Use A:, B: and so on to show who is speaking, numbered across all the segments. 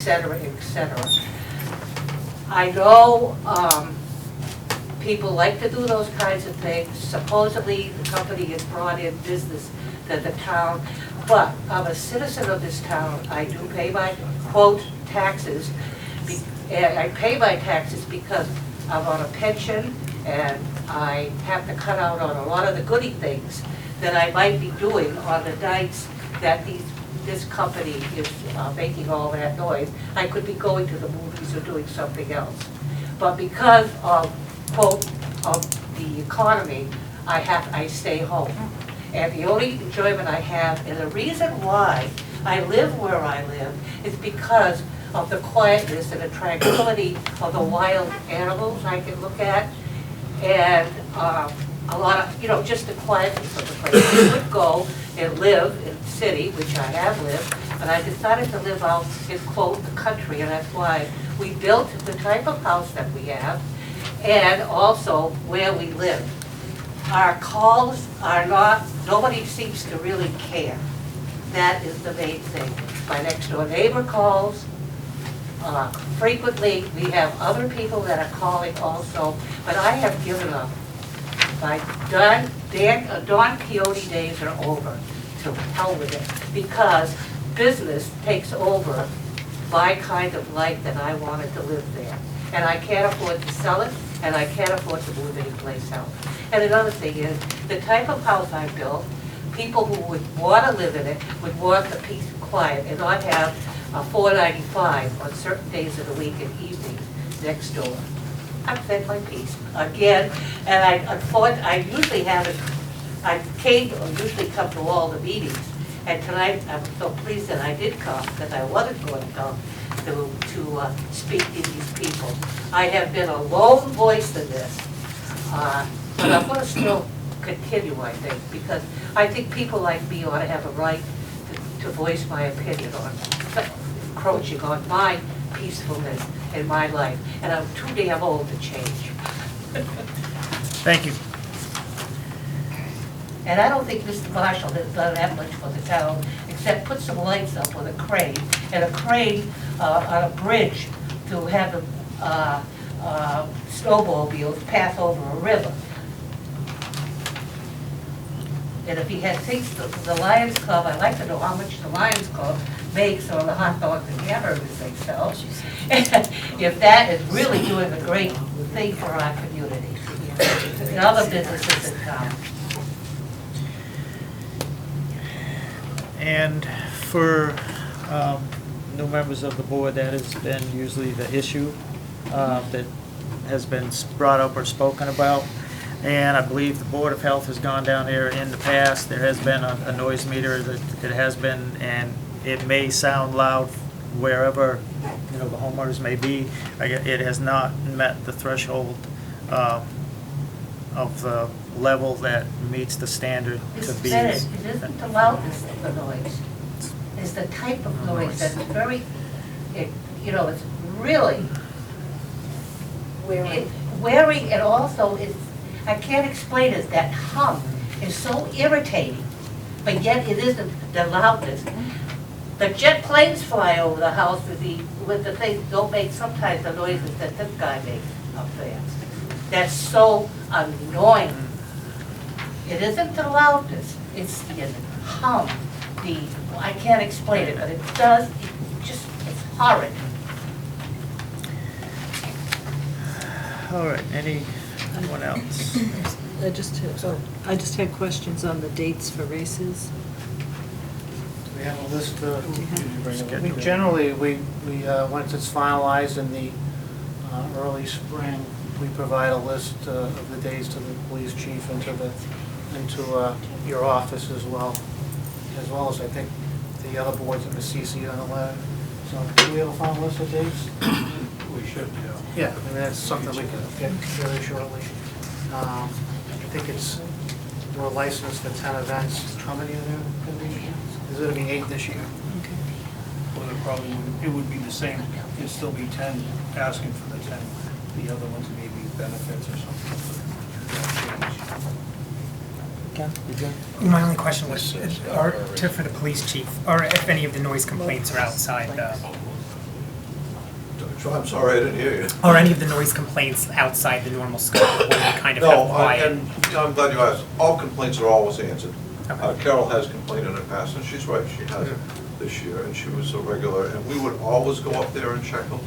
A: cetera, et cetera. I know people like to do those kinds of things. Supposedly, the company has brought in business to the town, but I'm a citizen of this town. I do pay my, quote, taxes. And I pay my taxes because I'm on a pension and I have to cut out on a lot of the goody things that I might be doing on the nights that this company is making all that noise. I could be going to the movies or doing something else. But because of, quote, of the economy, I stay home. And the only enjoyment I have, and the reason why I live where I live, is because of the quietness and the tranquility of the wild animals I can look at, and a lot of, just the quietness of the place. I would go and live in the city, which I have lived, but I decided to live out in, quote, the country, and that's why we built the type of house that we have, and also where we live. Our calls are not, nobody seems to really care. That is the main thing. My next door neighbor calls. Frequently, we have other people that are calling also, but I have given up. My Don Quixote days are over. To hell with it. Because business takes over my kind of life that I wanted to live there. And I can't afford to sell it, and I can't afford to move any place else. And another thing is, the type of house I built, people who would want to live in it would want the peace and quiet and not have a $4.95 on certain days of the week and evenings next door. I've said my piece again, and I usually haven't. I usually come to all the meetings, and tonight I'm so pleased that I did come because I wasn't going to come to speak to these people. I have been a lone voice in this, but I'm going to still continue, I think, because I think people like me ought to have a right to voice my opinion on encroaching on my peacefulness in my life, and I'm too damn old to change.
B: Thank you.
A: And I don't think Mr. Marshall has done that much for the town, except put some lights up with a crane, and a crane on a bridge to have the snowmobiles pass over a river. And if he had things, the Lions Club, I'd like to know how much the Lions Club makes on the hot dogs and hamburgers they sell. If that is really doing a great thing for our community. And other businesses in town.
B: And for new members of the board, that has been usually the issue that has been brought up or spoken about. And I believe the Board of Health has gone down there in the past. There has been a noise meter that it has been, and it may sound loud wherever the homeowners may be. It has not met the threshold of the level that meets the standard to be.
A: It isn't the loudness of the noise. It's the type of noise that's very, it's really wearing, and also it's, I can't explain it, that hum is so irritating, but yet it isn't the loudness. The jet planes fly over the house with the things don't make sometimes the noises that this guy makes up there. That's so annoying. It isn't the loudness, it's the hum, I can't explain it, but it does, it's horrid.
B: All right, anyone else?
C: I just had questions on the dates for races.
D: We have a list
B: Schedule.
D: generally, once it's finalized in the early spring, we provide a list of the dates to the police chief and to your office as well as I think the other boards that were CC'd on the letter. So do we have a final list of dates?
E: We should, yeah.
D: Yeah, I mean, that's something we can get very shortly. I think we're licensed for 10 events. How many are there going to be? There's going to be 8 this year.
E: Well, it would be the same, it'd still be 10, asking for the 10. The other ones may be benefits or something.
F: My only question was, for the police chief, or if any of the noise complaints are outside the I'm sorry, I didn't hear you.
G: Or any of the noise complaints outside the normal scope of what we kind of
F: No,
G: have quiet?
F: and you know, I'm glad you asked. All complaints are always answered.
G: Okay.
F: Carol has complained in the past, and she's right, she has this year, and she was a regular, and we would always go up there and check them.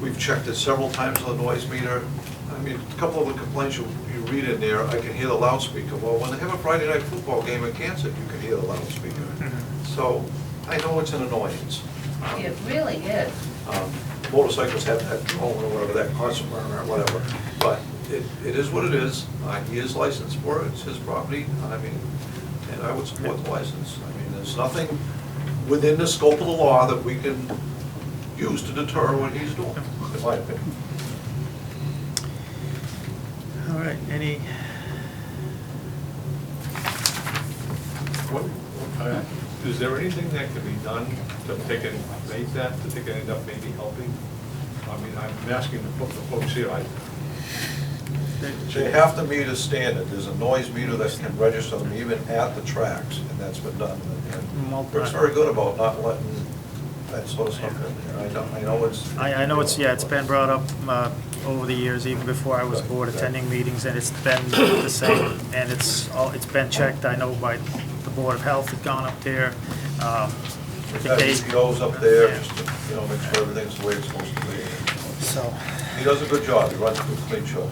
F: We've checked it several times on the noise meter. I mean, a couple of the complaints you read in there, I can hear the loudspeaker. Well, when they have a Friday night football game at Kansas, you can hear the loudspeaker. So I know it's an annoyance.
A: It really is.
F: Motorcycles have that tone or whatever, that constant or whatever, but it is what it is. He is licensed for it, it's his property, I mean, and I would support the license. I mean, there's nothing within the scope of the law that we can use to deter what he's doing, in my opinion.
B: All right, any,
H: Is there anything that can be done to make that, to take it end up maybe helping? I mean, I'm asking the folks here,
F: They have to meet a standard. There's a noise meter that can register them even at the tracks, and that's been done. And Rick's very good about not letting that sort of stuff in there. I know it's.
B: I know it's, yeah, it's been brought up over the years, even before I was board attending meetings, and it's been the same, and it's been checked, I know, by the Board of Health had gone up there.
F: We've got EPOs up there,
B: Yeah.
F: just to, you know, make sure everything's the way it's supposed to be.
B: So,
F: He does a good job. He runs a good, clean show.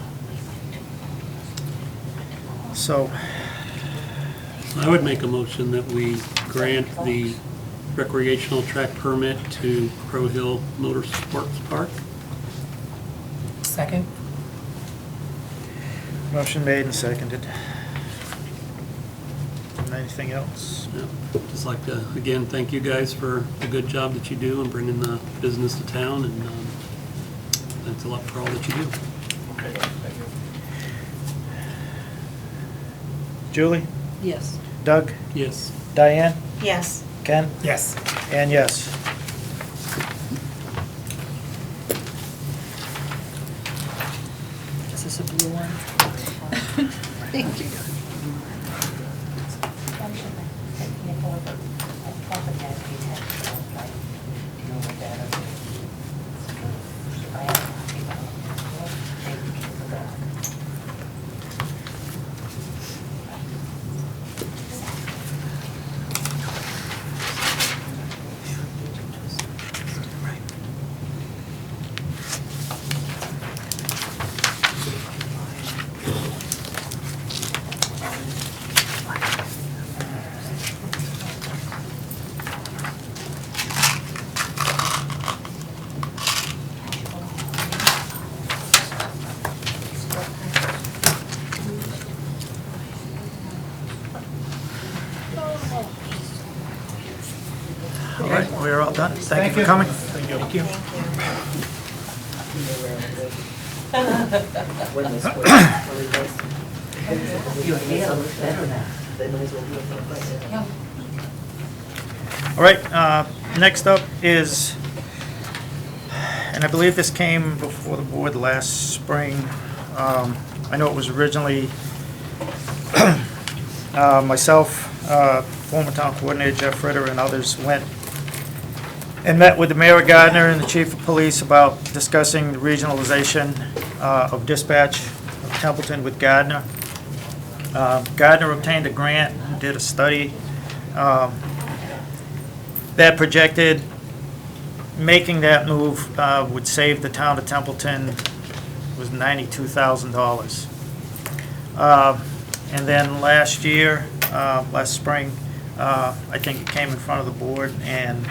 B: so,
I: I would make a motion that we grant the recreational track permit to Crow Hill Motorsports Park.
G: Second?
B: motion made and seconded. Anything else?
I: Yeah. Just like to, again, thank you guys for the good job that you do in bringing the business to town, and thanks a lot for all that you do.
E: Okay, thank you.
B: Julie?
C: Yes.
B: Doug?
I: Yes.
B: Diane?
C: Yes.
B: Ken?
G: Yes.
B: And yes.
C: Is this a blue one? Thank you.
B: All right, we're all done. Thank you for coming.
E: Thank you.
G: Thank you.
A: Your hair looks better now.
B: All right, next up is, and I believe this came before the board last spring. I know it was originally myself, former town coordinator Jeff Ritter, and others went and met with the mayor of Gardner and the chief of police about discussing the regionalization of dispatch of Templeton with Gardner. Gardner obtained a grant, did a study that projected making that move would save the town of Templeton was $92,000. And then last year, last spring, I think it came in front of the board and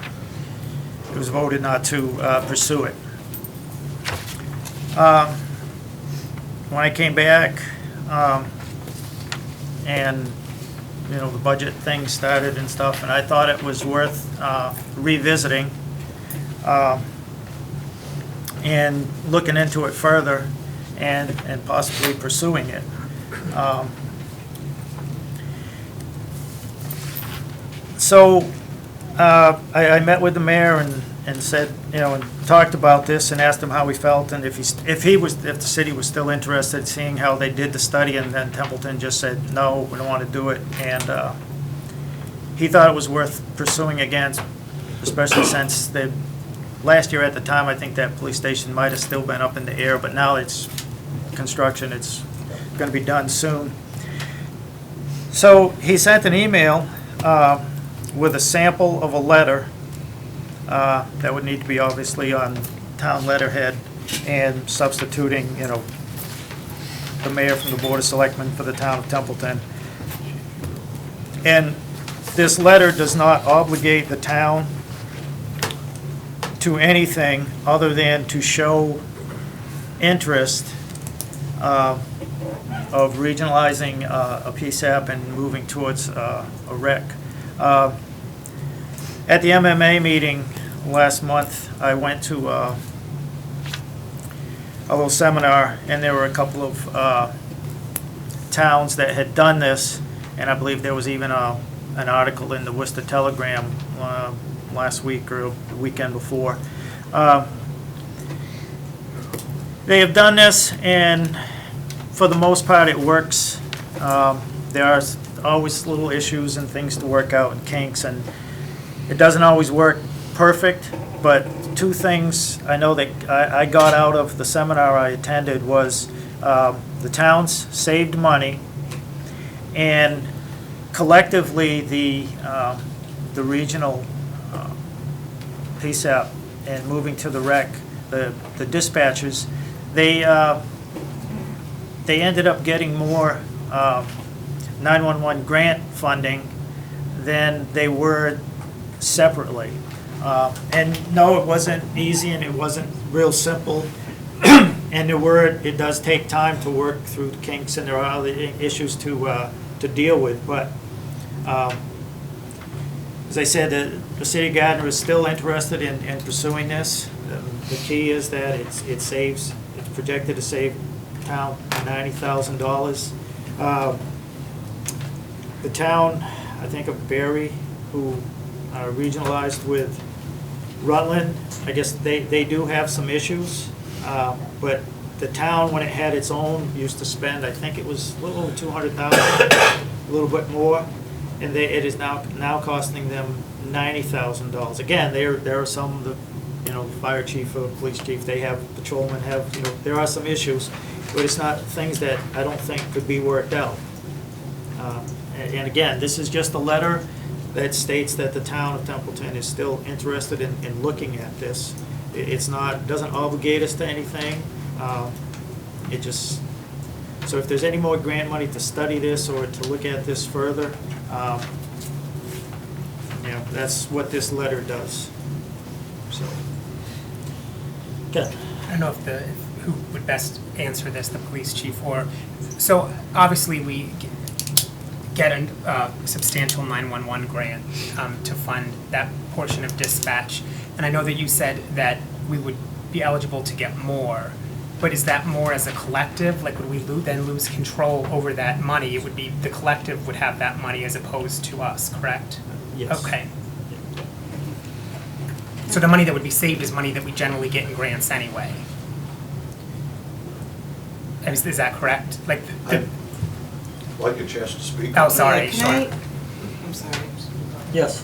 B: it was voted not to pursue it. When I came back, and you know, the budget thing started and stuff, and I thought it was worth revisiting and looking into it further and possibly pursuing it. So I met with the mayor and said, you know, and talked about this and asked him how he felt, and if the city was still interested, seeing how they did the study, and then Templeton just said, no, we don't want to do it. And he thought it was worth pursuing again, especially since last year at the time, I think that police station might have still been up in the air, but now it's construction, it's gonna be done soon. So he sent an email with a sample of a letter that would need to be obviously on town letterhead and substituting, you know, the mayor from the Board of Selectmen for the town of Templeton. And this letter does not obligate the town to anything other than to show interest of regionalizing a PSAP and moving towards a rec. At the MMA meeting last month, I went to a little seminar, and there were a couple of towns that had done this, and I believe there was even an article in the Worcester Telegram last week or the weekend before. They have done this, and for the most part, it works. There are always little issues and things to work out and kinks, and it doesn't always work perfect, but two things I know that I got out of the seminar I attended was the towns saved money, and collectively the regional PSAP and moving to the rec, the dispatchers, they ended up getting more 911 grant funding than they were separately. And no, it wasn't easy and it wasn't real simple. And it does take time to work through the kinks, and there are other issues to deal with. But as I said, the city of Gardner is still interested in pursuing this. The key is that it's projected to save the town $90,000. The town, I think of Barry, who regionalized with Rutland, I guess they do have some issues, but the town, when it had its own, used to spend, I think it was a little over $200,000, a little bit more, and it is now costing them $90,000. Again, there are some, the fire chief or police chief, they have patrolmen have, there are some issues, but it's not things that I don't think could be worked out. And again, this is just a letter that states that the town of Templeton is still interested in looking at this. It's not, doesn't obligate us to anything. It just, so if there's any more grant money to study this or to look at this further, that's what this letter does. So, okay.
G: I don't know who would best answer this, the police chief or, so obviously we get a substantial 911 grant to fund that portion of dispatch. And I know that you said that we would be eligible to get more, but is that more as a collective? Like, would we then lose control over that money? It would be, the collective would have that money as opposed to us, correct?
B: Yes.
G: Okay. So the money that would be saved is money that we generally get in grants anyway. Is that correct? Like,
F: I'd like a chance to speak.
G: oh, sorry.
J: Can I, I'm sorry.
B: Yes.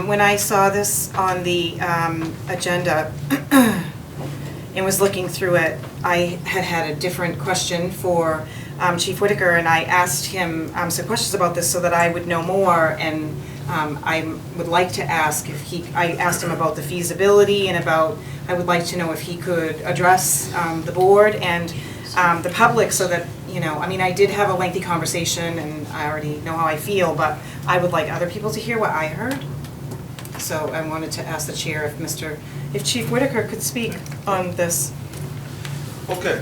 J: When I saw this on the agenda and was looking through it, I had a different question for Chief Whitaker, and I asked him some questions about this so that I would know more, and I would like to ask I asked him about the feasibility and I would like to know if he could address the board and the public so that, I did have a lengthy conversation and I already know how I feel, but I would like other people to hear what I heard. So I wanted to ask the chair if Chief Whitaker could speak on this.
F: Okay.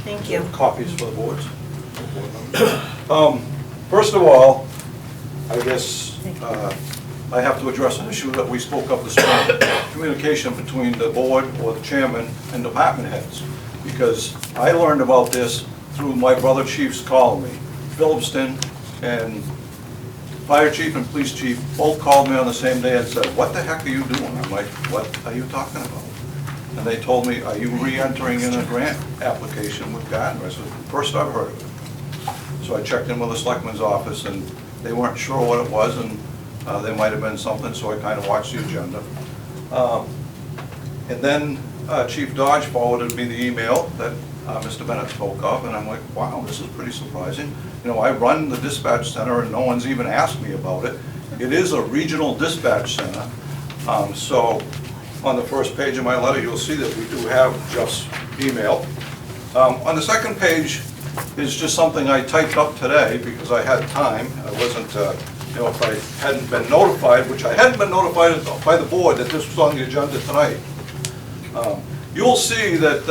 J: Thank you.
F: Copies for the boards. First of all, I guess I have to address an issue that we spoke of this morning, communication between the board or the chairman and department heads. Because I learned about this through my brother chiefs calling me. Phillipston and fire chief and police chief both called me on the same day and said, "What the heck are you doing?" I'm like, "What are you talking about?" And they told me, "Are you re-entering in a grant application with Gardner?" I said, "First I've heard of it." So I checked in with the selectman's office, and they weren't sure what it was, and there might have been something, so I kind of watched the agenda. And then Chief Dodge forwarded me the email that Mr. Bennett spoke of, and I'm like, wow, this is pretty surprising. You know, I run the dispatch center and no one's even asked me about it. It is a regional dispatch center. So on the first page of my letter, you'll see that we do have Jeff's email. On the second page is just something I typed up today because I had time. I wasn't, you know, if I hadn't been notified, which I hadn't been notified by the board that this was on the agenda tonight. You'll see that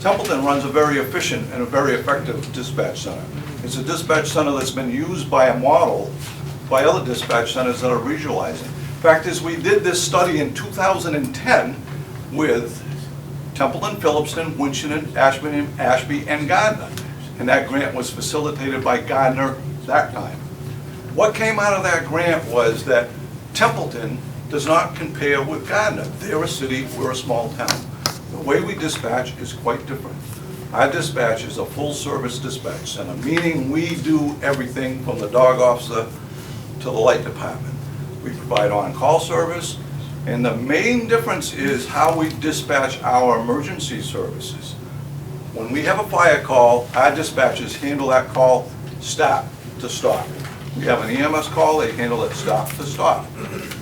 F: Templeton runs a very efficient and a very effective dispatch center. It's a dispatch center that's been used by a model by other dispatch centers that are regionalizing. Fact is, we did this study in 2010 with Templeton, Phillipston, Winchendon, Ashby, and Gardner. And that grant was facilitated by Gardner that time. What came out of that grant was that Templeton does not compare with Gardner. They're a city, we're a small town. The way we dispatch is quite different. Our dispatch is a full-service dispatch center, meaning we do everything from the dog officer to the light department. We provide on-call service, and the main difference is how we dispatch our emergency services. When we have a fire call, our dispatchers handle that call stop to stop. We have an EMS call, they handle it stop to stop.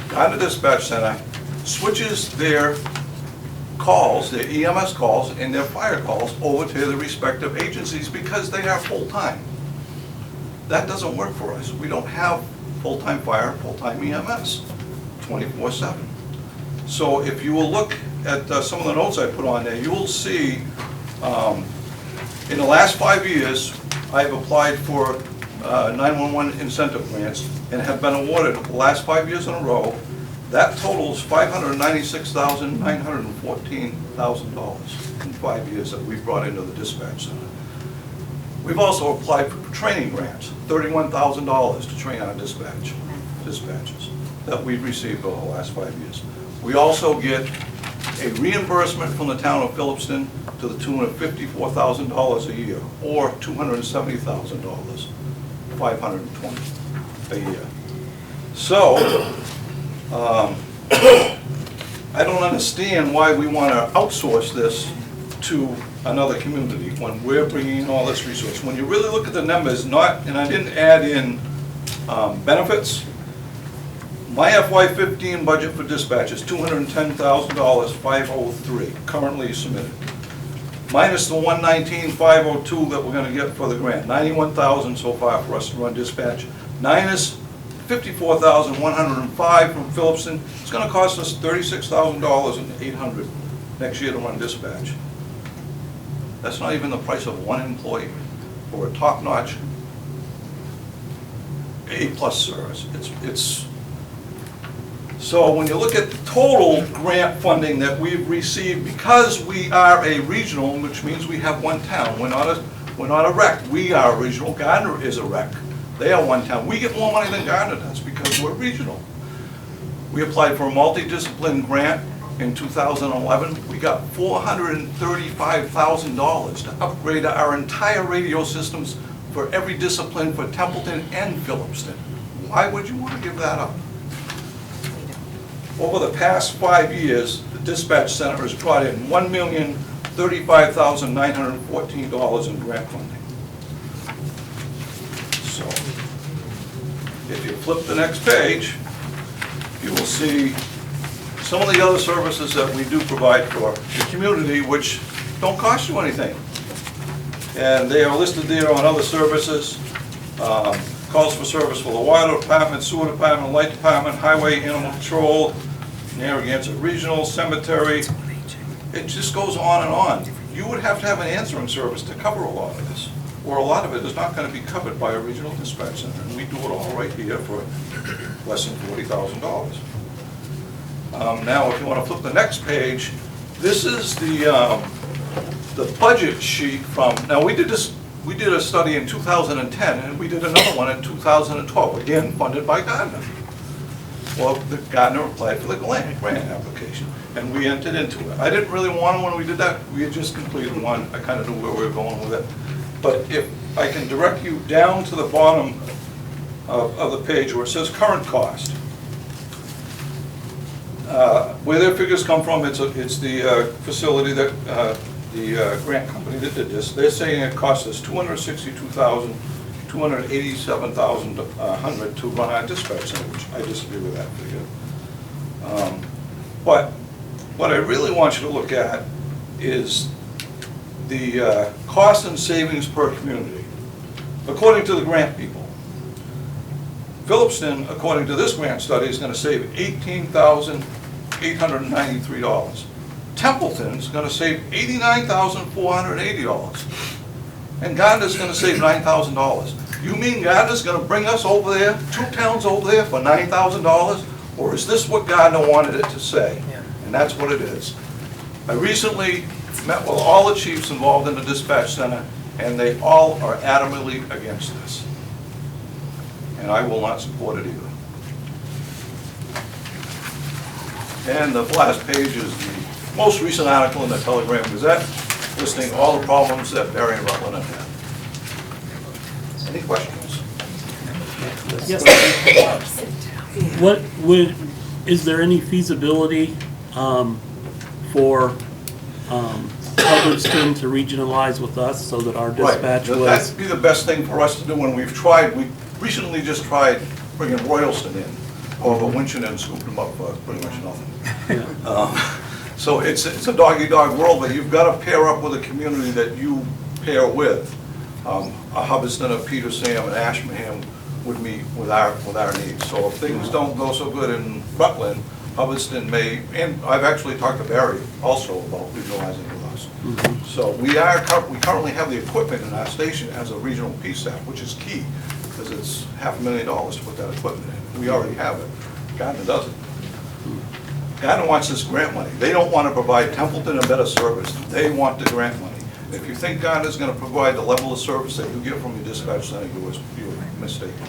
F: Gardner Dispatch Center switches their calls, their EMS calls, and their fire calls over to the respective agencies because they are full-time. That doesn't work for us. We don't have full-time fire, full-time EMS, 24/7. So if you will look at some of the notes I put on there, you will see in the last 5 years, I've applied for 911 incentive grants and have been awarded the last 5 years in a row. That totals $596,914,000 in 5 years that we've brought into the dispatch center. We've also applied for training grants, $31,000 to train our dispatchers that we've received over the last 5 years. We also get a reimbursement from the town of Phillipston to the tune of $54,000 a year, or $270,000, $520 a year. So, I don't understand why we want to outsource this to another community when we're bringing in all this resource. When you really look at the numbers, and I didn't add in benefits, my FY15 budget for dispatch is $210,503 currently submitted. Minus the $119,502 that we're going to get for the grant, $91,000 so far for us to run dispatch. Minus $54,105 from Phillipston, it's going to cost us $36,800 next year to run dispatch. That's not even the price of one employee for a top-notch A+ service. So when you look at the total grant funding that we've received, because we are a regional, which means we have one town. We're not a rec. We are a regional. Gardner is a rec. They are one town. We get more money than Gardner does because we're regional. We applied for a multidiscipline grant in 2011. We got $435,000 to upgrade our entire radio systems for every discipline for Templeton and Phillipston. Why would you want to give that up? Over the past 5 years, the dispatch center has brought in $1,035,914 in grant funding. So, if you flip the next page, you will see some of the other services that we do provide for the community, which don't cost you anything. And they are listed there on other services. Calls for service for the water department, sewer department, light department, highway, animal control, Narragansett Regional, Cemetery. It just goes on and on. You would have to have an answering service to cover a lot of this, or a lot of it is not going to be covered by a regional dispatch center, and we do it all right here for less than $40,000. Now, if you want to flip the next page, this is the budget sheet from. Now, we did a study in 2010, and we did another one in 2012, again funded by Gardner. Well, the Gardner applied for the grant application, and we entered into it. I didn't really want it when we did that. We had just completed one. I kind of knew where we were going with it. But if I can direct you down to the bottom of the page where it says current cost. Where their figures come from, it's the facility that, the grant company that did this. They're saying it cost us $267,100 to run our dispatch center, which I disagree with that figure. But what I really want you to look at is the cost and savings per community, according to the grant people. Phillipston, according to this grant study, is going to save $18,893. Templeton's going to save $89,480. And Gardner's going to save $9,000. You mean Gardner's going to bring us over there, 2 towns over there, for $9,000? Or is this what Gardner wanted it to say?
G: Yeah.
F: And that's what it is. I recently met with all the chiefs involved in the dispatch center, and they all are adamantly against this. And I will not support it either. And the last page is the most recent article in the Telegram Gazette, listing all the problems that Barry and Rutland have had. Any questions?
C: Yes.
I: What would, is there any feasibility for Hubbardston to regionalize with us so that our dispatch
F: Right.
I: was?
F: That'd be the best thing for us to do when we've tried. We recently just tried bringing Royalston in, over Winchton and scooped them up for pretty much nothing.
I: Yeah.
F: So it's a dog-eat-dog world, but you've got to pair up with a community that you pair with. A Hubbardston, a Peter Sam, and Ashburnham would meet with our needs. So if things don't go so good in Rutland, Hubbardston may, and I've actually talked to Barry also about regionalizing with us.
I: Mhm.
F: So we currently have the equipment in our station as a regional PSAP, which is key, because it's $500,000 to put that equipment in. We already have it. Gardner doesn't. Gardner wants this grant money. They don't want to provide Templeton a better service. They want the grant money. If you think Gardner's going to provide the level of service that you get from your dispatch center, you're mistaken.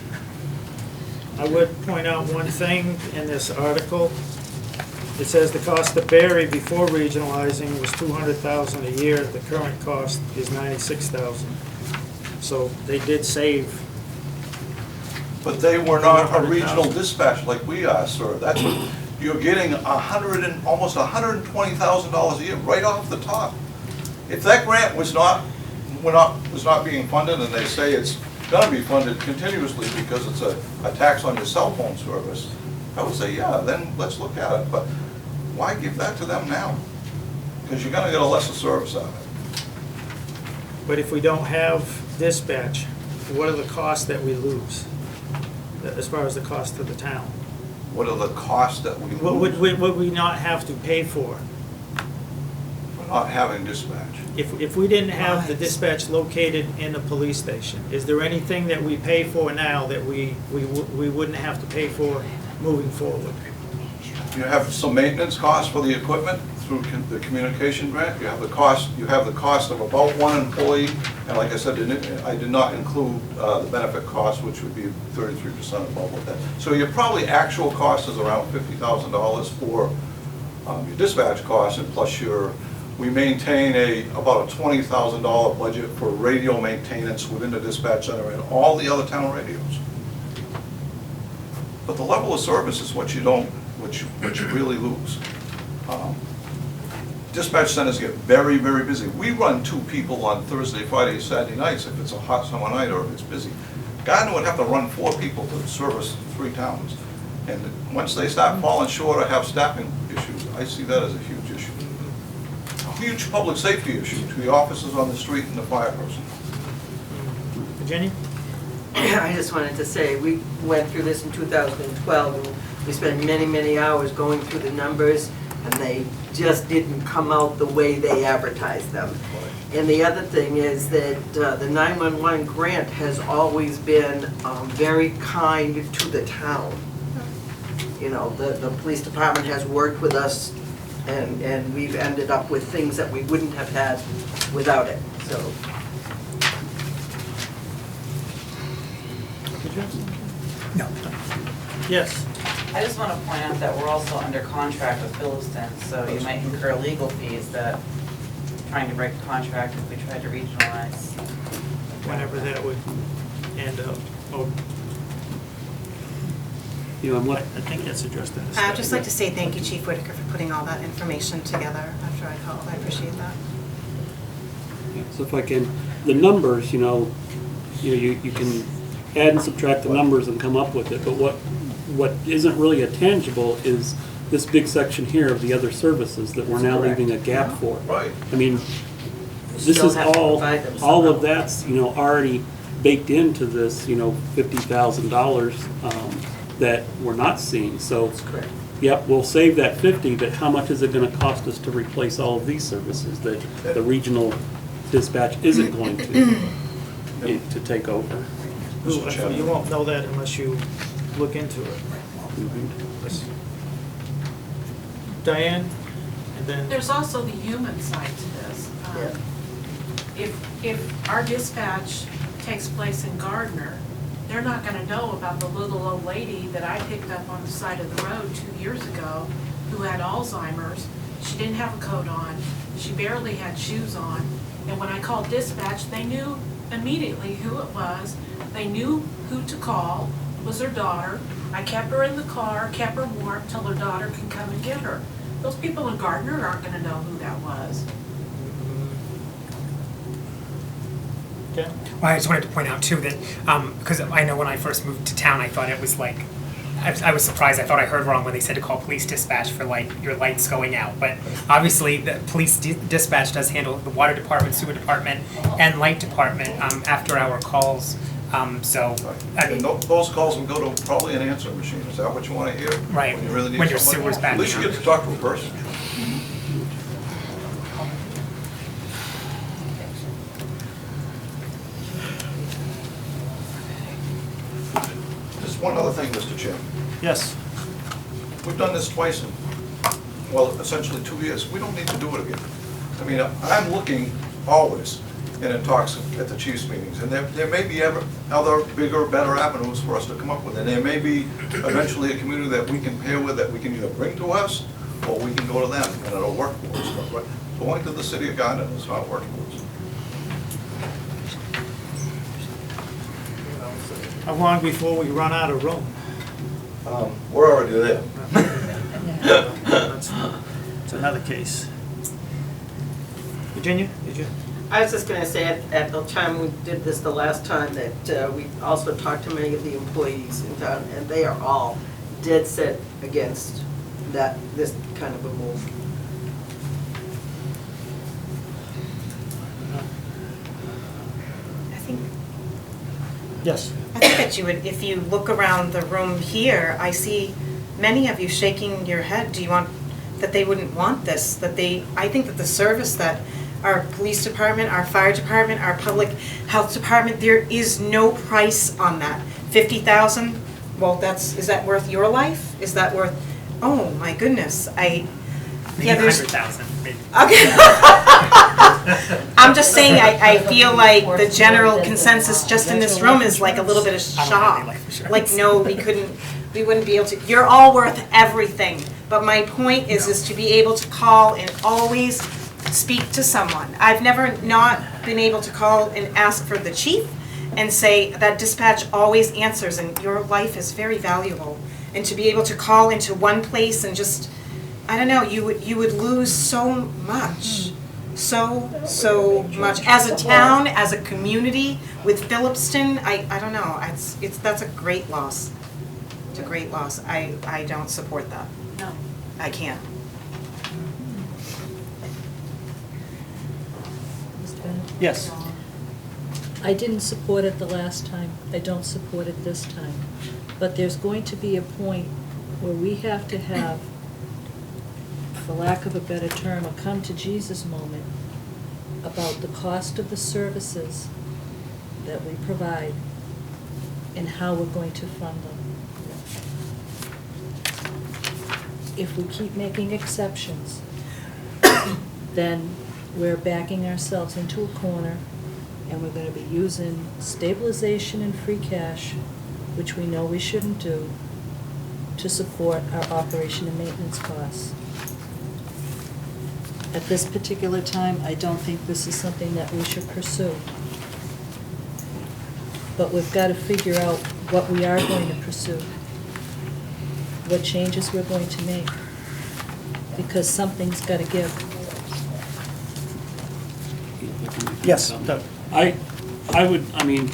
B: I would point out one thing in this article. It says the cost to Barry before regionalizing was $200,000 a year. The current cost is $96,000. So they did save.
F: But they were not a regional dispatch like we are, sir. That's what, you're getting almost $120,000 a year right off the top. If that grant was not being funded, and they say it's going to be funded continuously because it's a tax on your cell phone service, I would say, yeah, then let's look at it. But why give that to them now? Because you're going to get a lesser service out of it.
B: But if we don't have dispatch, what are the costs that we lose? As far as the cost to the town?
F: What are the costs that we
B: What
F: lose
B: would we not have to pay for?
F: for not having dispatch?
B: If we didn't have the dispatch located in the police station, is there anything that we pay for now that we wouldn't have to pay for moving forward?
F: You have some maintenance costs for the equipment through the communication grant. You have the cost of about 1 employee, and like I said, I did not include the benefit cost, which would be 33% above what that. So your probably actual cost is around $50,000 for your dispatch costs, and plus we maintain about a $20,000 budget for radio maintenance within the dispatch center and all the other town radios. But the level of service is what you really lose. Dispatch centers get very, very busy. We run 2 people on Thursday, Friday, Saturday nights if it's a hot summer night or if it's busy. Gardner would have to run 4 people to service 3 towns. And once they start falling short or have staffing issues, I see that as a huge issue. A huge public safety issue to the officers on the street and the fire person.
B: Virginia?
K: I just wanted to say, we went through this in 2012, and we spent many, many hours going through the numbers, and they just didn't come out the way they advertised them. And the other thing is that the 911 grant has always been very kind to the town. You know, the police department has worked with us, and we've ended up with things that we wouldn't have had without it, so.
G: No.
B: Yes.
L: I just want to point out that we're also under contract with Phillipston, so you might incur legal fees that trying to break the contract if we tried to regionalize.
B: Whenever that would end up. Oh.
I: You know, and
B: I
I: what,
B: think that's addressed in the
J: I'd just like to say thank you, Chief Whitaker, for putting all that information together after I called. I appreciate that.
I: so if I can, the numbers, you can add and subtract the numbers and come up with it, but what isn't really a tangible is this big section here of the other services that we're now leaving a gap for.
F: Right.
I: I mean, this
K: Still
I: is
K: have to
I: all,
K: provide them
I: all of
K: somehow.
I: that's, already baked into this, $50,000 that we're not seeing, so.
K: That's correct.
I: Yep, we'll save that 50, but how much is it gonna cost us to replace all of these services that the regional dispatch isn't going to take over?
F: Mr. Chairman.
B: You won't know that unless you look into it. Yes. Diane, and then,
M: There's also the human side to this. If our dispatch takes place in Gardner, they're not gonna know about the little old lady that I picked up on the side of the road 2 years ago who had Alzheimer's. She didn't have a coat on, she barely had shoes on, and when I called dispatch, they knew immediately who it was. They knew who to call. It was her daughter. I kept her in the car, kept her warm till her daughter could come and get her. Those people in Gardner aren't gonna know who that was.
B: okay,
G: Well, I just wanted to point out too that, because I know when I first moved to town, I thought it was like, I was surprised, I thought I heard wrong when they said to call police dispatch for like your lights going out. But obviously, the police dispatch does handle the water department, sewer department, and light department after our calls. So, I
F: And
G: mean,
F: those calls will go to probably an answering machine, is that what you want to hear?
G: Right,
F: When you really need
G: when your
F: somebody?
G: sewer's backing
F: At least you
G: up.
F: get to talk to a person. Just one other thing, Mr. Chairman.
B: yes.
F: We've done this twice in, well, essentially 2 years. We don't need to do it again. I mean, I'm looking always, and in talks at the chiefs' meetings, and there may be other bigger, better avenues for us to come up with. And there may be eventually a community that we can pair with, that we can either bring to us, or we can go to them, and it'll work for us. But going to the city of Gardner is not working for us.
B: How long before we run out of room?
F: We're already there.
B: That's another case. Virginia, did you?
K: I was just gonna say, at the time we did this the last time, that we also talked to many of the employees in town, and they are all dead set against this kind of a move.
J: I think
B: Yes.
J: I think that you would, if you look around the room here, I see many of you shaking your head. Do you want, that they wouldn't want this, I think that the service that our police department, our fire department, our public health department, there is no price on that. 50,000, well, is that worth your life? Is that worth, oh my goodness,
G: maybe
J: yeah, there's.
G: 100,000, maybe.
J: Okay. I'm just saying, I feel like the general consensus just in this room is like a little bit of
G: I don't have any
J: shock.
G: life insurance.
J: Like, no, we wouldn't be able to, you're all worth everything. But my point is to be able to call and always speak to someone. I've never not been able to call and ask for the chief and say that dispatch always answers, and your life is very valuable. And to be able to call into one place and just, I don't know, you would lose so much. So much. As a town, as a community, with Phillipston, I don't know, that's a great loss. It's a great loss. I don't support that.
M: No.
J: I can't.
C: Mr. Bennett?
B: Yes.
C: I didn't support it the last time. I don't support it this time. But there's going to be a point where we have to have, for lack of a better term, a come to Jesus moment about the cost of the services that we provide and how we're going to fund them. If we keep making exceptions, then we're backing ourselves into a corner, and we're going to be using stabilization and free cash, which we know we shouldn't do, to support our operation and maintenance costs. At this particular time, I don't think this is something that we should pursue. But we've got to figure out what we are going to pursue. what changes we're going to make. Because something's gotta give.
B: Yes, Doug.
I: I mean,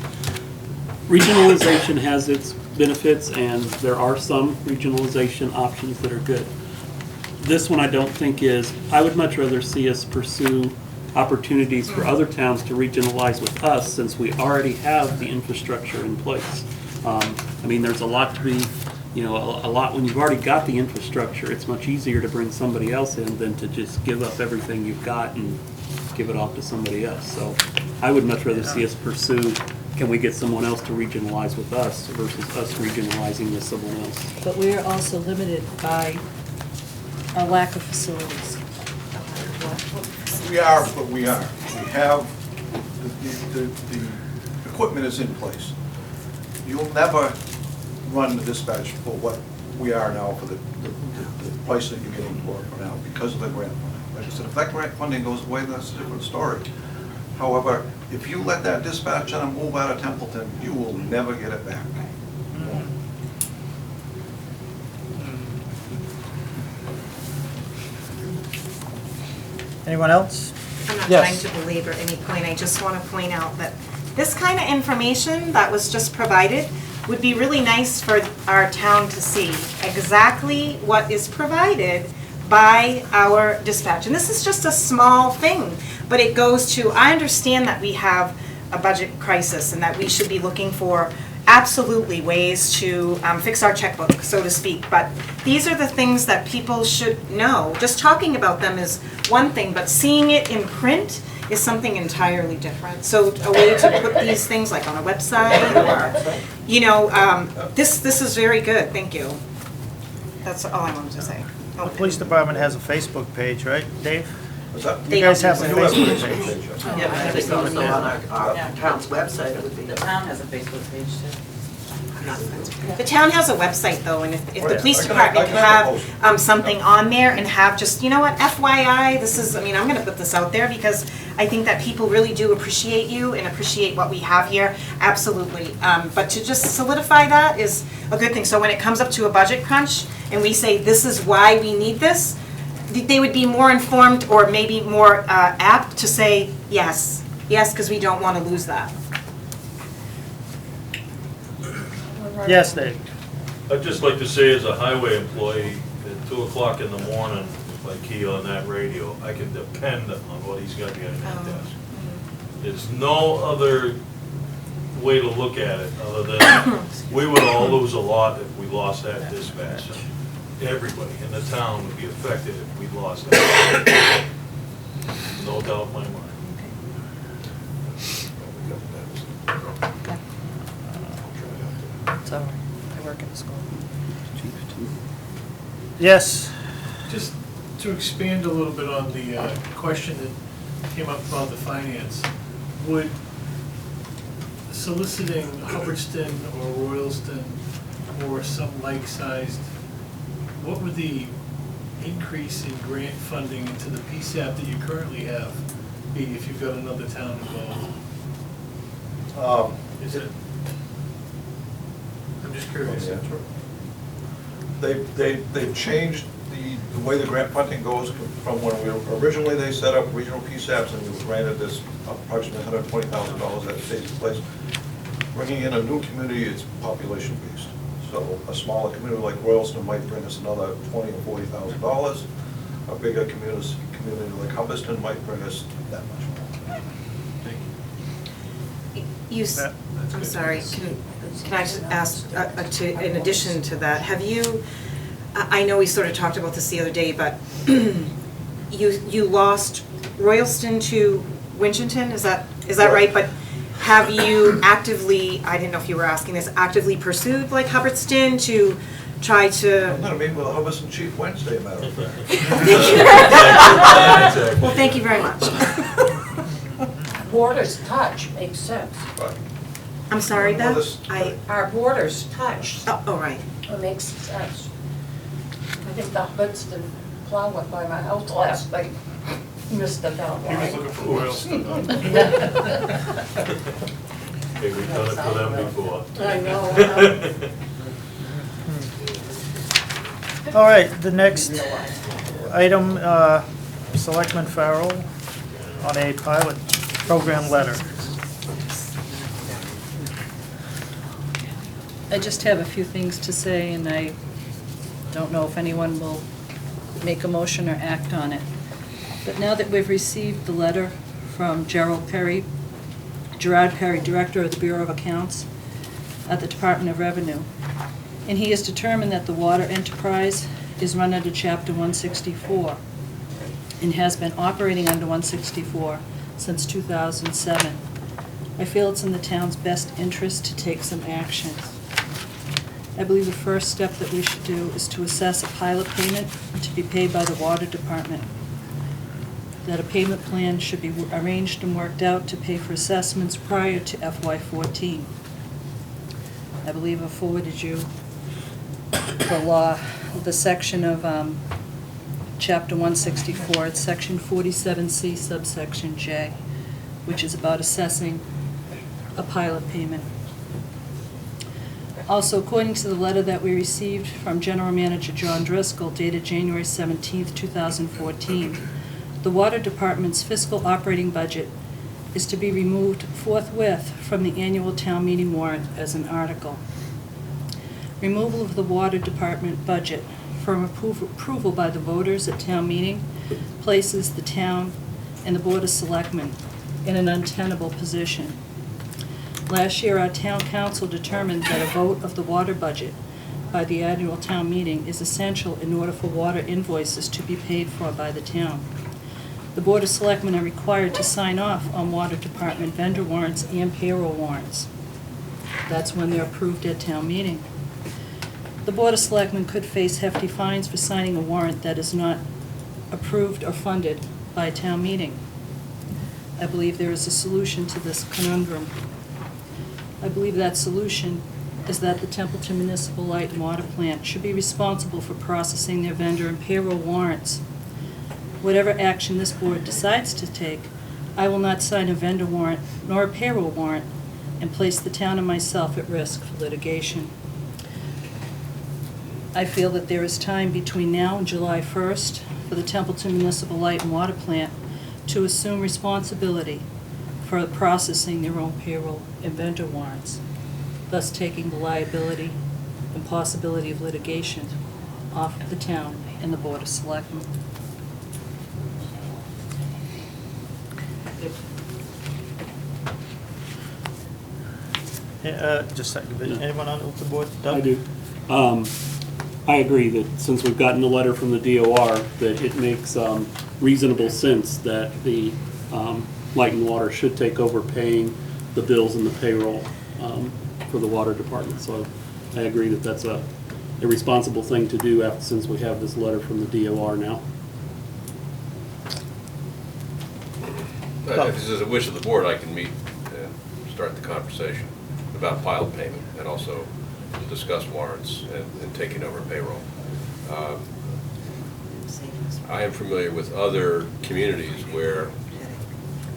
I: regionalization has its benefits, and there are some regionalization options that are good. This one I don't think is, I would much rather see us pursue opportunities for other towns to regionalize with us, since we already have the infrastructure in place. I mean, there's a lot to be, you know, a lot, when you've already got the infrastructure, it's much easier to bring somebody else in than to just give up everything you've got and give it off to somebody else. So I would much rather see us pursue, can we get someone else to regionalize with us versus us regionalizing with someone else.
C: But we're also limited by a lack of facilities.
F: We are, but we are. We have, the equipment is in place. You'll never run the dispatch for what we are now for the price that you're getting for now because of the grant funding. Like I said, if that grant funding goes away, that's a different story. However, if you let that dispatch center move out of Templeton, you will never get it back.
B: Anyone else?
J: I'm not
B: Yes.
J: trying to belabor any point, I just want to point out that this kind of information that was just provided would be really nice for our town to see exactly what is provided by our dispatch. And this is just a small thing, but it goes to, I understand that we have a budget crisis and that we should be looking for absolutely ways to fix our checkbook, so to speak, but these are the things that people should know. Just talking about them is one thing, but seeing it in print is something entirely different. So a way to put these things like on a website or, you know, this is very good, thank you. That's all I wanted to say.
B: The police department has a Facebook page, right, Dave?
F: What's that?
B: You guys have a
F: We do have
B: Facebook
F: a
B: page.
F: page.
K: Yeah, I think also on our town's website, it would be.
L: The town has a Facebook page too.
J: The town has a website though, and if
F: Oh,
J: the
F: yeah.
J: police
F: I can
J: department could
F: have a
J: have
F: post.
J: something on there and have just, you know what, FYI, this is, I mean, I'm gonna put this out there because I think that people really do appreciate you and appreciate what we have here, absolutely. But to just solidify that is a good thing. So when it comes up to a budget crunch and we say this is why we need this, they would be more informed or maybe more apt to say yes, because we don't wanna lose that.
B: Yes, Dave.
N: I'd just like to say, as a highway employee, at 2 o'clock in the morning, if I key on that radio, I can depend on what he's got behind that desk. There's no other way to look at it, other than we would all lose a lot if we lost that dispatch. Everybody in the town would be affected if we lost that. No doubt in my mind.
C: So, I work in the school.
B: Yes.
E: Just to expand a little bit on the question that came up about the finance, would soliciting Hubbardston or Royalston or some like-sized, what would the increase in grant funding into the PSAP that you currently have be if you've got another town involved? Is it? I'm just curious.
F: They've changed the way the grant funding goes from when originally they set up regional PSAPs and we were granted this approximately $120,000 that stays in place. Bringing in a new community is population based. So a smaller community like Royalston might bring us another $20,000 or $40,000. A bigger community like Hubbardston might bring us that much more.
J: I'm sorry, can I just ask, in addition to that, have you, I know we sort of talked about this the other day, but you lost Royalston to Winchendon, is that right? But have you actively, I didn't know if you were asking this, actively pursued like Hubbardston to try to?
F: I'm gonna meet with the Hubbardston Chief Wednesday, matter of fact.
J: Well, thank you very much.
A: Borders touch makes sense.
J: I'm sorry, Beth?
A: Our borders touch.
J: Oh, right.
A: It makes sense. I think the Hubbardston plow went by my house last night. Missed the town line.
E: He was looking for Royalston.
N: Hey, we've done it for them before.
A: I know.
B: All right, the next item, Selectman Farrell on a pilot program letter.
C: I just have a few things to say, and I don't know if anyone will make a motion or act on it. But now that we've received the letter from Gerard Perry, Director of the Bureau of Accounts at the Department of Revenue, and he has determined that the water enterprise is run under Chapter 164 and has been operating under 164 since 2007. I feel it's in the town's best interest to take some action. I believe the first step that we should do is to assess a pilot payment to be paid by the water department. That a payment plan should be arranged and worked out to pay for assessments prior to FY14. I believe I forwarded you the section of Chapter 164, it's Section 47C, subsection J, which is about assessing a pilot payment. Also, according to the letter that we received from General Manager John Driscoll dated January 17th, 2014, the Water Department's fiscal operating budget is to be removed forthwith from the annual town meeting warrant as an article. Removal of the Water Department budget from approval by the voters at town meeting places the town and the Board of Selectmen in an untenable position. Last year, our town council determined that a vote of the water budget by the annual town meeting is essential in order for water invoices to be paid for by the town. The Board of Selectmen are required to sign off on water department vendor warrants and payroll warrants. That's when they're approved at town meeting. The Board of Selectmen could face hefty fines for signing a warrant that is not approved or funded by town meeting. I believe there is a solution to this conundrum. I believe that solution is that the Templeton Municipal Light and Water Plant should be responsible for processing their vendor and payroll warrants. Whatever action this board decides to take, I will not sign a vendor warrant nor a payroll warrant and place the town and myself at risk for litigation. I feel that there is time between now and July 1st for the Templeton Municipal Light and Water Plant to assume responsibility for processing their own payroll and vendor warrants, thus taking the liability and possibility of litigation off of the town and the Board of Selectmen.
B: Just a second, anyone on the board? Doug?
I: I do. I agree that since we've gotten the letter from the DOR, that it makes reasonable sense that the Light and Water should take over paying the bills and the payroll for the water department. So I agree that that's a responsible thing to do since we have this letter from the DOR now.
F: If this is a wish of the board, I can meet and start the conversation about pilot payment and also discuss warrants and taking over payroll. I am familiar with other communities where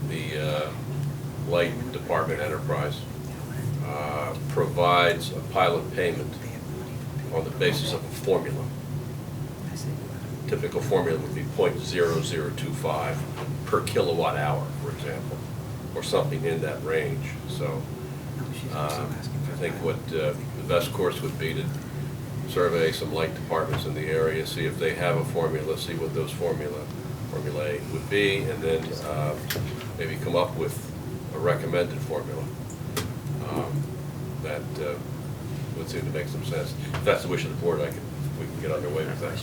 F: the light department enterprise provides a pilot payment on the basis of a formula. Typical formula would be 0.0025 per kilowatt hour, for example, or something in that range. So I think what the best course would be to survey some light departments in the area, see if they have a formula, see what those formulae would be, and then maybe come up with a recommended formula that would seem to make some sense. If that's the wish of the board, we can get underway with that.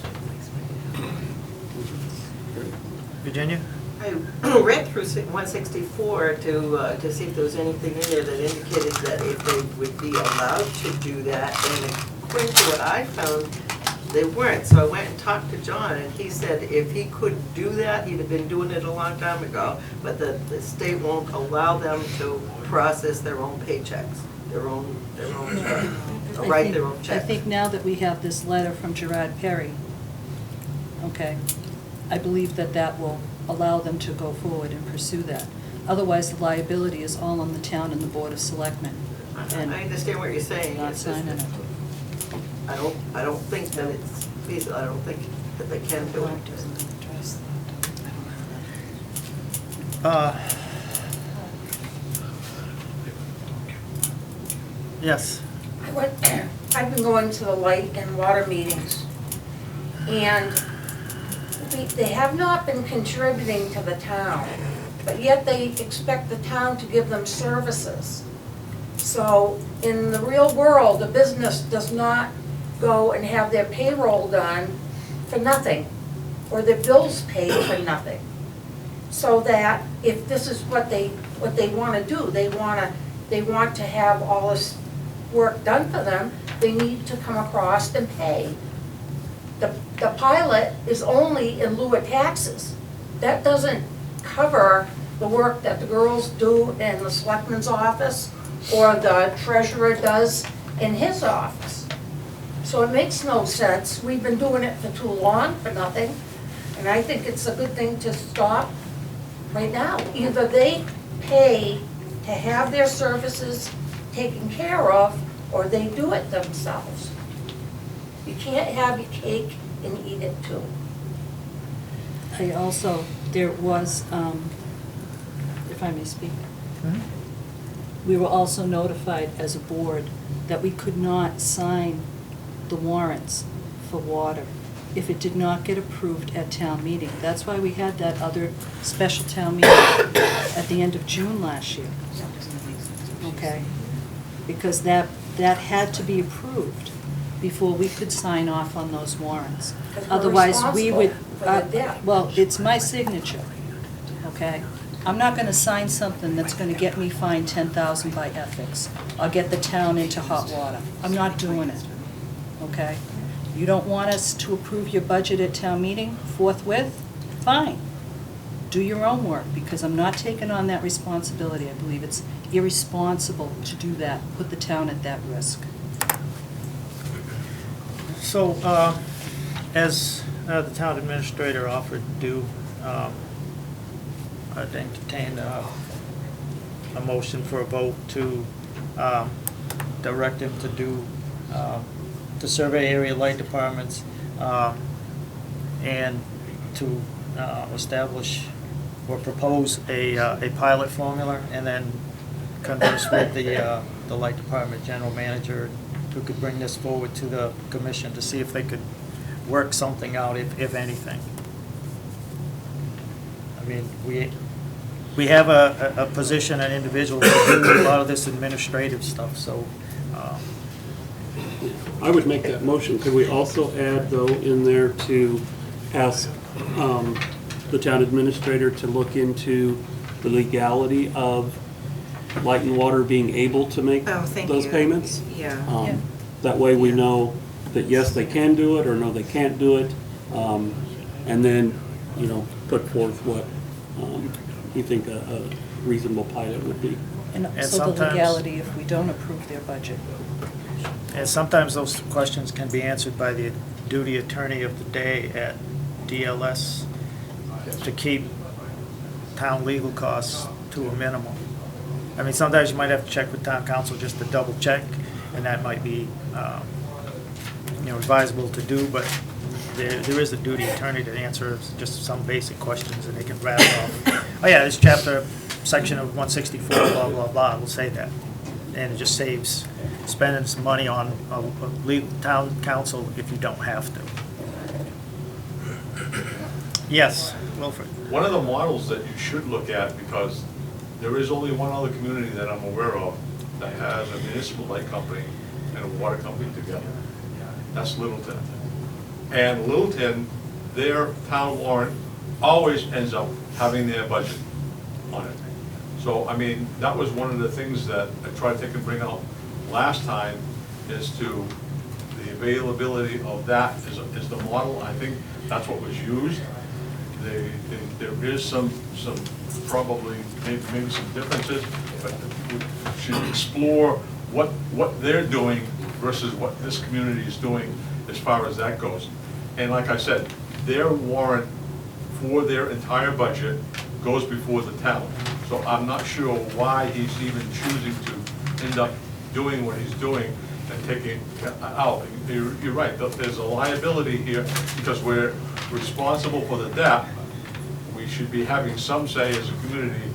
B: Virginia?
K: I read through 164 to see if there was anything in there that indicated that if they would be allowed to do that, and according to what I found, they weren't. So I went and talked to John, and he said if he could do that, he'd have been doing it a long time ago, but the state won't allow them to process their own paychecks, write their own checks.
C: I think now that we have this letter from Gerard Perry, okay, I believe that will allow them to go forward and pursue that. Otherwise, the liability is all on the town and the Board of Selectmen.
K: I understand what you're saying.
C: Not
K: It's just
C: signing
K: that
C: it.
K: I don't think that it's fees, I don't think that they can do it.
B: Yes.
O: I've been going to the light and water meetings, and they have not been contributing to the town, but yet they expect the town to give them services. So in the real world, the business does not go and have their payroll done for nothing, or their bills paid for nothing. So that if this is what they want to do, they want to have all this work done for them, they need to come across and pay. The pilot is only in lieu of taxes. That doesn't cover the work that the girls do in the selectman's office or the treasurer does in his office. So it makes no sense. We've been doing it for too long for nothing, and I think it's a good thing to stop right now. Either they pay to have their services taken care of, or they do it themselves. You can't have your cake and eat it too.
C: I also, there was, if I may speak, we were also notified as a board that we could not sign the warrants for water if it did not get approved at town meeting. That's why we had that other special town meeting at the end of June last year. Okay? Because that had to be approved before we could sign off on those warrants.
O: Because we're
C: Otherwise, we would,
O: responsible for the debt.
C: well, it's my signature, okay? I'm not gonna sign something that's gonna get me fined 10,000 by ethics, or get the town into hot water. I'm not doing it, okay? You don't want us to approve your budget at town meeting forthwith? Fine. Do your own work, because I'm not taking on that responsibility. I believe it's irresponsible to do that, put the town at that risk.
B: So, as the town administrator offered to do, I'd entertain a motion for a vote to direct him to do, to survey area light departments, and to establish or propose a pilot formula, and then converse with the light department general manager, who could bring this forward to the commission to see if they could work something out, if anything. I mean, we have a position, an individual who do a lot of this administrative stuff, so.
I: I would make that motion. Could we also add, though, in there to ask the town administrator to look into the legality of light and water being able to make those payments?
J: Yeah.
I: That way we know that yes, they can do it, or no, they can't do it. And then, you know, put forth what you think a reasonable pilot would be.
C: And
B: And
C: also the
B: sometimes-
C: legality if we don't approve their budget.
B: And sometimes those questions can be answered by the duty attorney of the day at DLS to keep town legal costs to a minimum. I mean, sometimes you might have to check with town council just to double check, and that might be, advisable to do, but there is a duty attorney to answer just some basic questions, and they can rattle off, oh yeah, this chapter, section of 164, blah, blah, blah, will say that. And it just saves spending some money on a legal town council if you don't have to. Yes, Wilfred.
H: One of the models that you should look at, because there is only one other community that I'm aware of that has a municipal light company and a water company together. That's Littleton. And Littleton, their town warrant always ends up having their budget on it. So, I mean, that was one of the things that I tried to bring out last time, is to the availability of that is the model. I think that's what was used. There is some probably maybe some differences, but we should explore what they're doing versus what this community is doing as far as that goes. And like I said, their warrant for their entire budget goes before the town. So I'm not sure why he's even choosing to end up doing what he's doing. and taking out. You're right, there's a liability here because we're responsible for the debt. We should be having some say as a community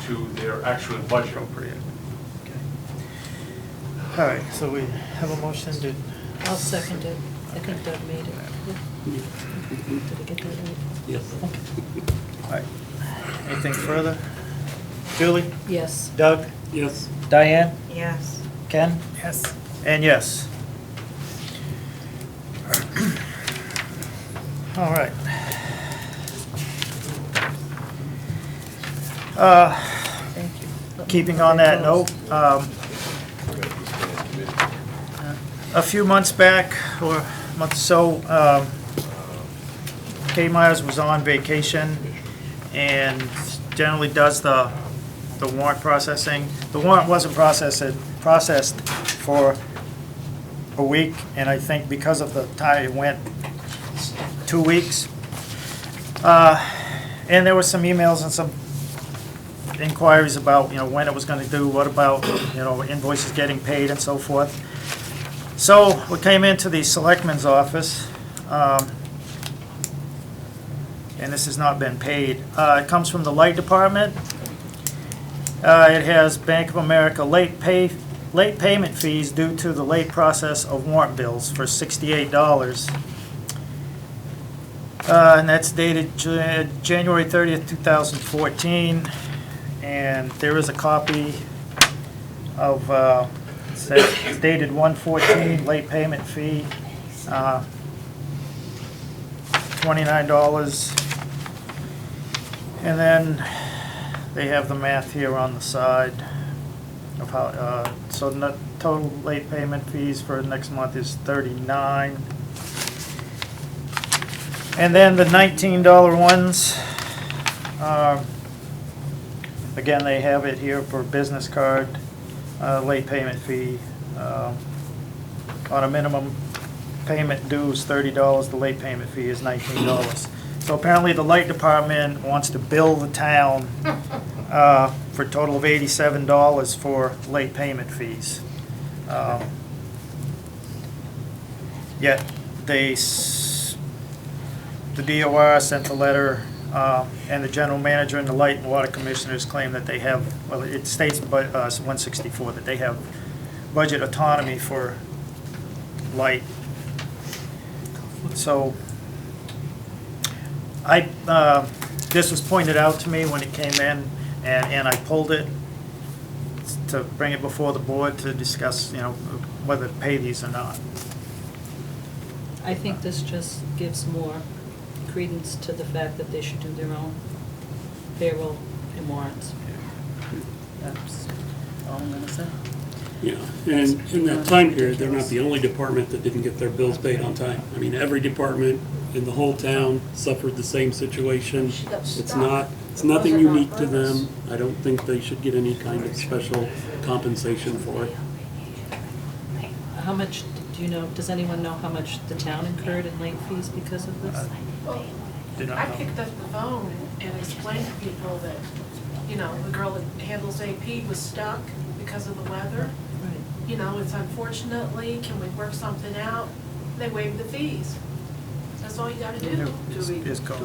H: to their actual budget.
B: All right, so we have a motion to,
C: I'll second it. I think Doug made it. Did I get that right?
I: Yes.
B: all right. Anything further? Julie?
C: Yes.
B: Doug?
I: Yes.
B: Diane?
J: Yes.
B: Ken?
G: Yes.
B: And yes. All right.
C: Thank you.
B: Keeping on that note, a few months back, or a month or so, Kay Myers was on vacation and generally does the warrant processing. The warrant wasn't processed for a week, and I think because of the time it went 2 weeks. And there were some emails and some inquiries about, when it was gonna do, what about, invoices getting paid and so forth. So we came into the selectman's office, and this has not been paid. It comes from the light department. It has Bank of America late payment fees due to the late process of warrant bills for $68. And that's dated January 30th, 2014. And there is a copy of, it's dated 1/14, late payment fee, $29. And then they have the math here on the side of how, so the total late payment fees for next month is $39. And then the $19 ones, again, they have it here for business card, late payment fee. On a minimum payment due is $30, the late payment fee is $19. So apparently the light department wants to bill the town for a total of $87 for late payment fees. Yet the DOR sent a letter, and the general manager and the light and water commissioners claim that they have, well, it states 164, that they have budget autonomy for light. So this was pointed out to me when it came in, and I pulled it to bring it before the board to discuss, whether to pay these or not.
C: I think this just gives more credence to the fact that they should do their own payroll and warrants. That's all I'm gonna say.
I: Yeah, and in that time period, they're not the only department that didn't get their bills paid on time. I mean, every department in the whole town suffered the same situation. It's nothing unique to them. I don't think they should get any kind of special compensation for it.
C: How much, do you know, does anyone know how much the town incurred in late fees because of this?
M: Well,
B: Did not
M: I
B: know.
M: picked up the phone and explained to people that, the girl that handles AP was stuck because of the weather.
C: Right.
M: It's unfortunately, can we work something out? They waive the fees. That's all you gotta do.
K: Do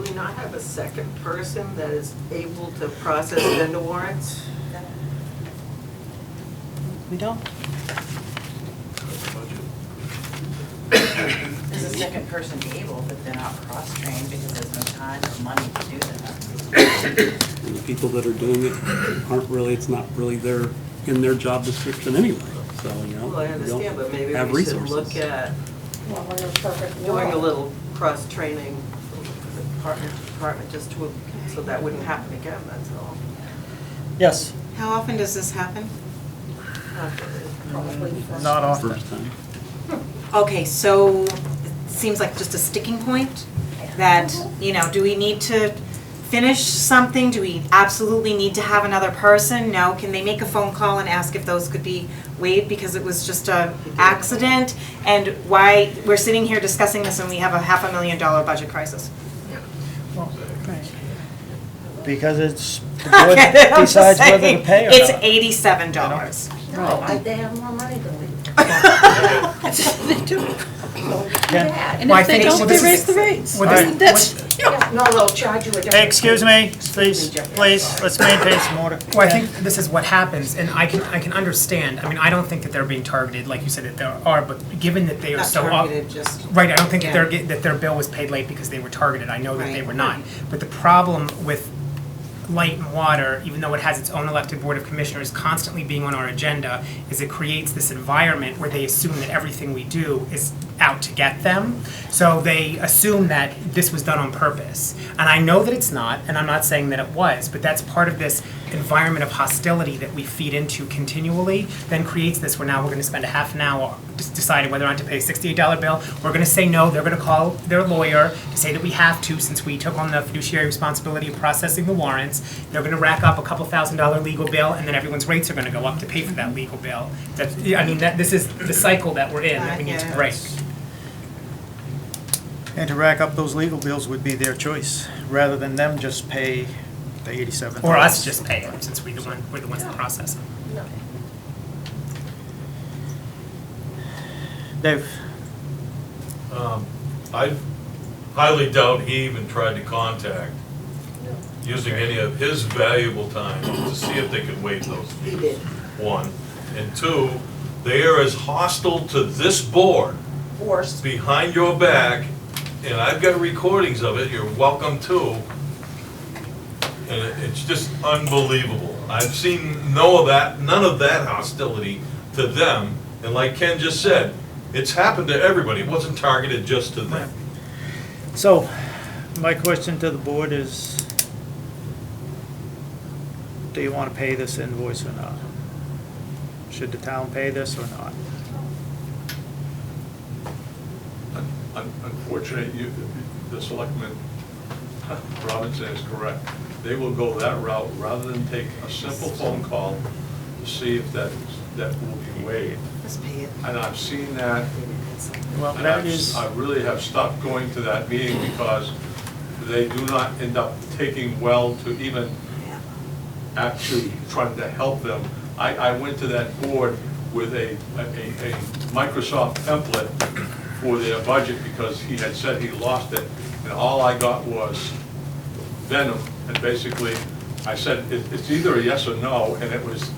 K: we not have a second person that is able to process vendor warrants?
C: We don't?
L: Is a second person able, but they're not cross-trained because there's no time or money to do that?
I: And the people that are doing it aren't really, it's not really in their job description anyway, so,
K: Well, I
I: we
K: understand,
I: don't
K: but maybe
I: have
K: we should
I: resources.
K: look at
O: Well, in a perfect
K: doing a
O: world.
K: little cross-training department to department, just so that wouldn't happen again, that's all.
B: Yes,
J: How often does this happen?
O: Probably first.
B: not often.
I: First time.
J: Okay, so it seems like just a sticking point that, do we need to finish something? Do we absolutely need to have another person? No, can they make a phone call and ask if those could be waived because it was just a accident? And why, we're sitting here discussing this and we have a $500,000 budget crisis.
B: Because it's, the board
J: Okay, I'm just
B: decides whether
J: saying,
B: to pay or
J: it's
B: not.
J: $87.
O: No, they have more money than we do.
C: They do.
B: Ken?
C: And
G: Well, I
C: if they
G: think-
C: don't,
G: well,
C: they
G: this
C: raise
G: is-
C: the rates.
G: well,
B: this-
C: That's,
O: Yeah, no, they'll charge you a different.
B: Hey, excuse me, please, let's maintain some order.
G: Well, I think this is what happens, and I can understand. I mean, I don't think that they're being targeted, like you said, that there are, but given that they are
J: Not
G: so
J: targeted, just.
G: right, I don't think that
J: Yeah.
G: that their bill was paid late because they were targeted. I know that they
J: Right.
G: were not. But the problem with light and water, even though it has its own elected board of commissioners constantly being on our agenda, is it creates this environment where they assume that everything we do is out to get them. So they assume that this was done on purpose. And I know that it's not, and I'm not saying that it was, but that's part of this environment of hostility that we feed into continually, then creates this where now we're gonna spend a half an hour deciding whether or not to pay a $68 bill. We're gonna say no, they're gonna call their lawyer to say that we have to, since we took on the fiduciary responsibility of processing the warrants. They're gonna rack up a couple $1,000 legal bill, and then everyone's rates are gonna go up to pay for that legal bill. That's, I mean, this is the cycle that we're in, that we need to break.
B: And to rack up those legal bills would be their choice, rather than them just pay the $87.
G: Or us just pay it, since we're the ones that process it.
B: Dave?
N: I highly doubt he even tried to contact, using any of his valuable time to see if they could waive those fees.
K: He did.
N: One. And two, they are as hostile to this board
O: Force.
N: behind your back, and I've got recordings of it, you're welcome to. And it's just unbelievable. I've seen none of that hostility to them. And like Ken just said, it's happened to everybody. It wasn't targeted just to them.
B: So, my question to the board is, do you want to pay this invoice or not? Should the town pay this or not?
H: Unfortunately, the selectman, Robinson is correct. They will go that route rather than take a simple phone call to see if that will be waived.
J: Let's pay it.
H: And I've seen that,
B: Well,
H: and
B: that is,
H: I really have stopped going to that meeting because they do not end up taking well to even actually trying to help them. I went to that board with a Microsoft template for their budget because he had said he lost it, and all I got was venom, and basically, I said, it's either a yes or no, and it was,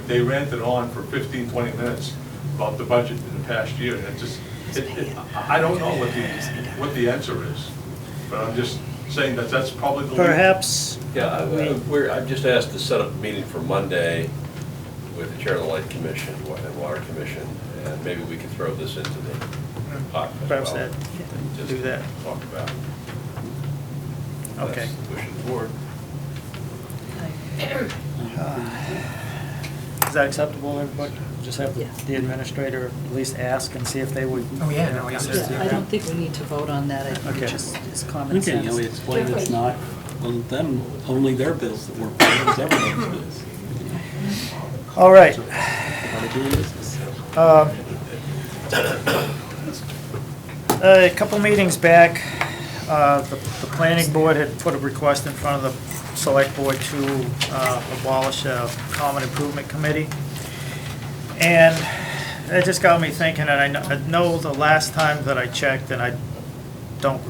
H: they ranted on for 15, 20 minutes about the budget in the past year, and it just, I don't know what the answer is, but I'm just saying that that's probably the.
B: perhaps,
P: Yeah, I've just asked to set up a meeting for Monday with the chair of the Light Commission and Water Commission, and maybe we can throw this into the pot as
B: perhaps
P: well.
B: that,
P: Just
B: do that.
P: Talk about it.
B: Okay.
P: That's the wish of the board.
B: Is that acceptable, everybody? Just have
C: Yeah.
B: the administrator at least ask and see if they would.
G: Oh, yeah, no, yeah.
C: I don't think we need to vote on that. I think
B: Okay.
C: it just is common
I: Okay,
C: sense.
I: you know, we explain it's not, well, then, only their bills that we're paying, it's everybody's bills.
B: All right.
I: How to do business.
B: A couple meetings back, the planning board had put a request in front of the select board to abolish a common improvement committee. And it just got me thinking, and I know the last time that I checked, and I don't,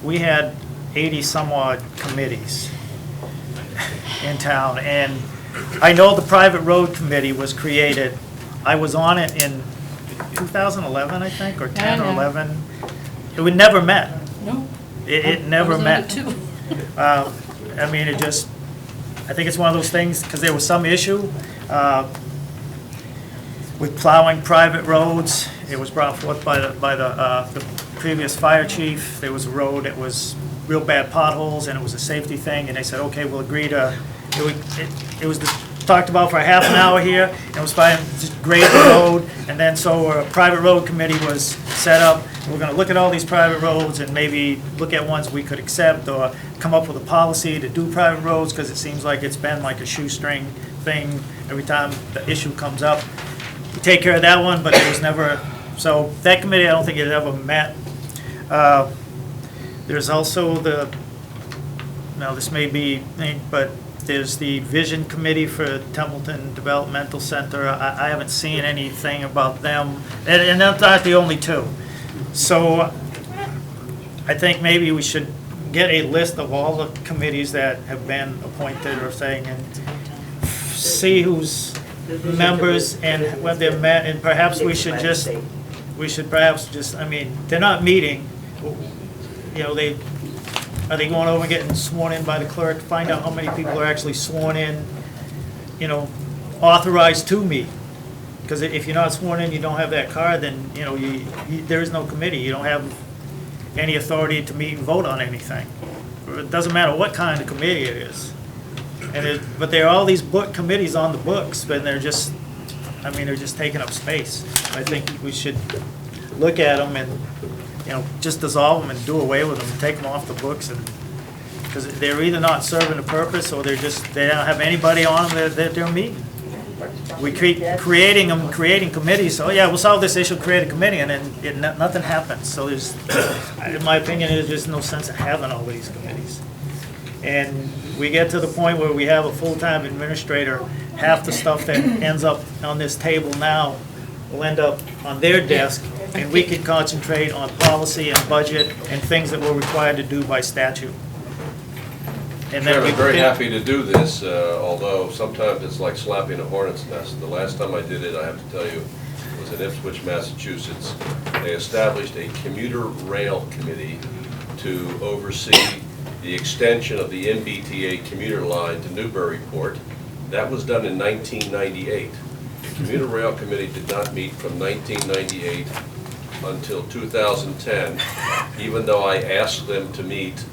B: we had 80 some odd committees in town, and I know the private road committee was created. I was on it in 2011, I think, or 10 or 11. It would never met.
C: No.
B: It never
C: I was on
B: met.
C: it too.
B: I mean, it just, I think it's one of those things, because there was some issue with plowing private roads. It was brought forth by the previous fire chief. There was a road that was real bad potholes, and it was a safety thing, and they said, okay, we'll agree to, it was talked about for a half an hour here, and it was fine, just grade the road, and then so a private road committee was set up. We're gonna look at all these private roads and maybe look at ones we could accept, or come up with a policy to do private roads, because it seems like it's been like a shoestring thing. Every time the issue comes up, we take care of that one, but it was never, so that committee, I don't think it ever met. There's also now this may be, but There's the Vision Committee for Templeton Developmental Center. I haven't seen anything about them, and that's not the only two. So I think maybe we should get a list of all the committees that have been appointed or thing, and see who's members and when they're met, and perhaps we should perhaps just, I mean, they're not meeting, you know, are they going over and getting sworn in by the clerk, find out how many people are actually sworn in, you know, authorized to meet? Because if you're not sworn in, you don't have that card, then, you know, there is no committee, you don't have any authority to meet and vote on anything. It doesn't matter what kind of committee it is. But there are all these committees on the books, but they're just, I mean, they're just taking up space. I think we should look at them and, you know, just dissolve them and do away with them, and take them off the books, and, because they're either not serving a purpose, or they don't have anybody on them that they're meeting. We creating committees, so yeah, we'll solve this issue, create a committee, and then nothing happens. So there's, in my opinion, there's just no sense of having all these committees. And we get to the point where we have a full-time administrator, half the stuff that ends up on this table now will end up on their desk, and we can concentrate on policy and budget and things that we're required to do by statute. And then
P: I'm very happy to do this, although sometimes it's like slapping a hornet's nest. The last time I did it, I have to tell you, was in Ipswich, Massachusetts. They established a commuter rail committee to oversee the extension of the MBTA commuter line to Newburyport. That was done in 1998. The commuter rail committee did not meet from 1998 until 2010, even though I asked them to meet,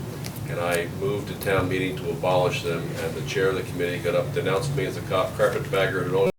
P: and I moved to town meeting to abolish them, and the chair of the committee got up, denounced me as a carpetbagger who